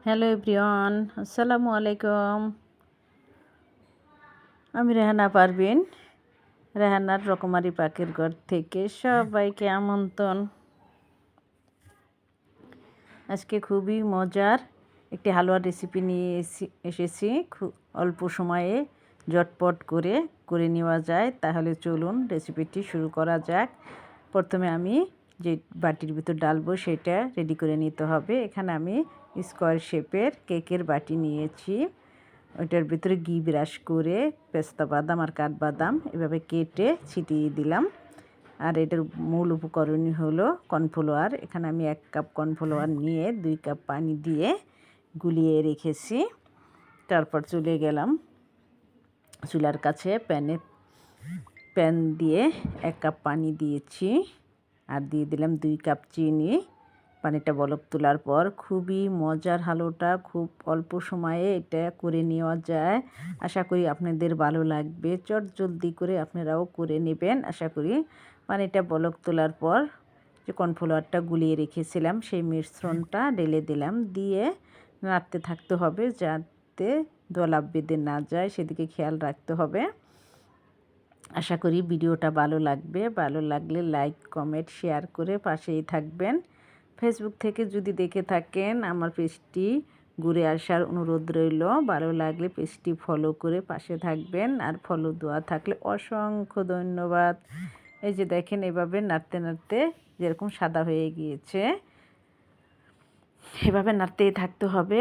Hello everyone, আসসালামু আলাইকুম। আমি রেহানা পারভিন, রেহানার রকমারি পাখির ঘর থেকে সবাইকে আমন্ত্রণ। আজকে খুবই মজার একটি হালুয়ার রেসিপি নিয়ে এসেছি। খুব অল্প সময়ে ঝটপট করে নেওয়া যায়। তাহলে চলুন রেসিপিটি শুরু করা যাক। প্রথমে আমি যে বাটির ভিতর ডালবো সেটা রেডি করে নিতে হবে। এখানে আমি স্কোয়ার শেপের কেকের বাটি নিয়েছি। ওইটার ভিতরে ঘি ব্রাশ করে পেস্তা বাদাম আর কাঠবাদাম এভাবে কেটে ছিটিয়ে দিলাম। আর এটার মূল উপকরণই হলো কর্নফ্লাওয়ার। এখানে আমি 1 কাপ কর্নফ্লাওয়ার নিয়ে 2 কাপ পানি দিয়ে গুলিয়ে রেখেছি। তারপর চলে গেলাম চুলার কাছে। প্যান দিয়ে 1 কাপ পানি দিয়েছি আর দিয়ে দিলাম 2 কাপ চিনি। পানিটা বলক তোলার পর খুবই মজার হালুয়াটা খুব অল্প সময়ে এটা করে নেওয়া যায়। আশা করি আপনাদের ভালো লাগবে। চটজলদি করে আপনারাও করে নেবেন আশা করি। পানিটা বলক তোলার পর যে কর্নফ্লাওয়ারটা গুলিয়ে রেখেছিলাম সেই মিশ্রণটা ঢেলে দিলাম। দিয়ে নাড়তে থাকতে হবে যাতে দলা বেঁধে না যায়, সেদিকে খেয়াল রাখতে হবে। আশা করি ভিডিওটা ভালো লাগবে। ভালো লাগলে লাইক কমেন্ট শেয়ার করে পাশেই থাকবেন। ফেসবুক থেকে যদি দেখে থাকেন আমার পেজটি ঘুরে আসার অনুরোধ রইল। ভালো লাগলে পেজটি ফলো করে পাশে থাকবেন। আর ফলো দেওয়া থাকলে অসংখ্য ধন্যবাদ। এই যে দেখেন এভাবে নাড়তে নাড়তে যেরকম সাদা হয়ে গিয়েছে, এভাবে নাড়তেই থাকতে হবে।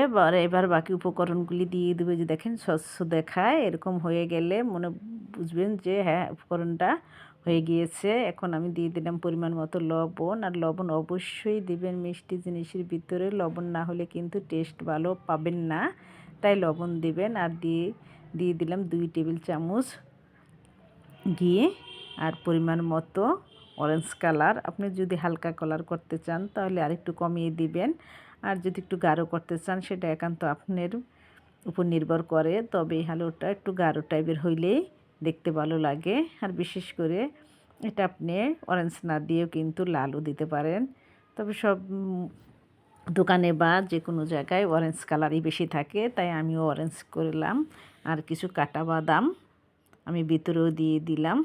এবার বাকি উপকরণগুলি দিয়ে দেবে। যে দেখেন স্বচ্ছ দেখায়, এরকম হয়ে গেলে মনে বুঝবেন যে হ্যাঁ উপকরণটা হয়ে গিয়েছে। এখন আমি দিয়ে দিলাম পরিমাণ মতো লবণ। আর লবণ অবশ্যই দিবেন, মিষ্টি জিনিসের ভিতরে লবণ না হলে কিন্তু টেস্ট ভালো পাবেন না, তাই লবণ দিবেন। আর দিয়ে দিলাম 2 টেবিল চামচ ঘি আর পরিমাণ মতো অরেঞ্জ কালার। আপনি যদি হালকা কালার করতে চান তাহলে আরেকটু কমিয়ে দিবেন, আর যদি একটু গাঢ় করতে চান সেটা একান্ত আপনার উপর নির্ভর করে। তবে এই হালুয়াটা একটু গাঢ় টাইপের হইলেই দেখতে ভালো লাগে। আর বিশেষ করে এটা আপনি অরেঞ্জ না দিয়েও কিন্তু লালও দিতে পারেন। তবে সব দোকানে বা যে কোনো জায়গায় অরেঞ্জ কালারই বেশি থাকে, তাই আমিও অরেঞ্জ করলাম। আর কিছু কাটা বাদাম আমি ভিতরেও দিয়ে দিলাম।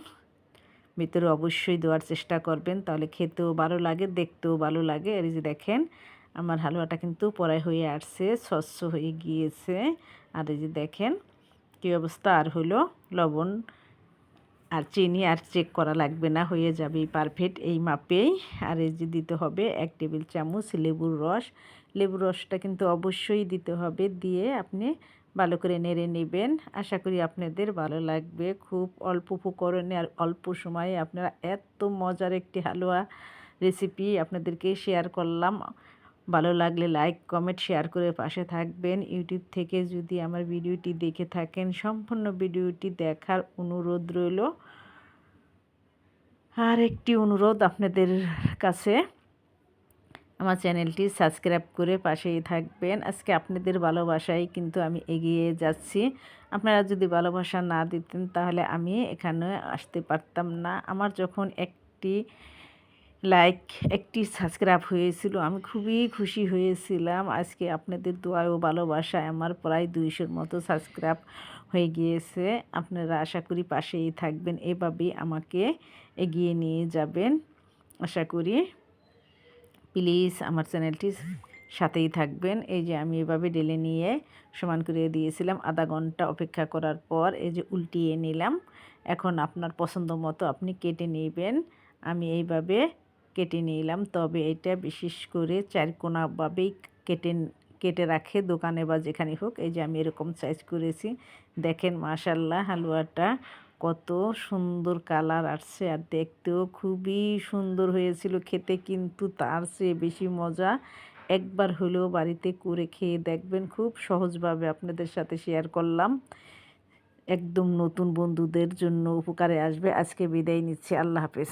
ভিতরে অবশ্যই দেওয়ার চেষ্টা করবেন, তাহলে খেতেও ভালো লাগে, দেখতেও ভালো লাগে। আর এই যে দেখেন আমার হালুয়াটা কিন্তু পরাই হয়ে আসছে, স্বচ্ছ হয়ে গিয়েছে। আর এই যে দেখেন কী অবস্থা। আর হলো লবণ আর চিনি আর চেক করা লাগবে না, হয়ে যাবে পারফেক্ট এই মাপেই। আর এই যে দিতে হবে 1 টেবিল চামচ লেবুর রস। লেবুর রসটা কিন্তু অবশ্যই দিতে হবে। দিয়ে আপনি ভালো করে নেড়ে নেবেন। আশা করি আপনাদের ভালো লাগবে। খুব অল্প উপকরণে আর অল্প সময়ে আপনারা এত মজার একটি হালুয়া রেসিপি আপনাদেরকে শেয়ার করলাম। ভালো লাগলে লাইক কমেন্ট শেয়ার করে পাশে থাকবেন। ইউটিউব থেকে যদি আমার ভিডিওটি দেখে থাকেন সম্পূর্ণ ভিডিওটি দেখার অনুরোধ রইল। আর একটি অনুরোধ আপনাদের কাছে, আমার চ্যানেলটি সাবস্ক্রাইব করে পাশেই থাকবেন। আজকে আপনাদের ভালোবাসায় কিন্তু আমি এগিয়ে যাচ্ছি। আপনারা যদি ভালোবাসা না দিতেন তাহলে আমি এখানে আসতে পারতাম না। আমার যখন একটি লাইক একটি সাবস্ক্রাইব হয়েছিল আমি খুবই খুশি হয়েছিলাম। আজকে আপনাদের দোয়া ও ভালোবাসায় আমার প্রায় 200-র মতো সাবস্ক্রাইব হয়ে গিয়েছে। আপনারা আশা করি পাশেই থাকবেন, এভাবেই আমাকে এগিয়ে নিয়ে যাবেন আশা করি। প্লিজ আমার চ্যানেলটির সাথেই থাকবেন। এই যে আমি এভাবে ঢেলে নিয়ে সমান করে দিয়েছিলাম। আধা ঘন্টা অপেক্ষা করার পর এই যে উল্টিয়ে নিলাম। এখন আপনার পছন্দ মতো আপনি কেটে নেবেন। আমি এইভাবে কেটে নিলাম। তবে এটা বিশেষ করে চারকোনাভাবেই কেটে রাখে দোকানে বা যেখানে হোক। এই যে আমি এরকম সাইজ করেছি। দেখেন মাশাআল্লাহ হালুয়াটা কত সুন্দর কালার আসছে, আর দেখতেও খুবই সুন্দর হয়েছিল। খেতে কিন্তু তার চেয়ে বেশি মজা। একবার হলেও বাড়িতে করে খেয়ে দেখবেন। খুব সহজভাবে আপনাদের সাথে শেয়ার করলাম। একদম নতুন বন্ধুদের জন্য উপকারে আসবে। আজকে বিদায় নিচ্ছি। আল্লাহ হাফেজ।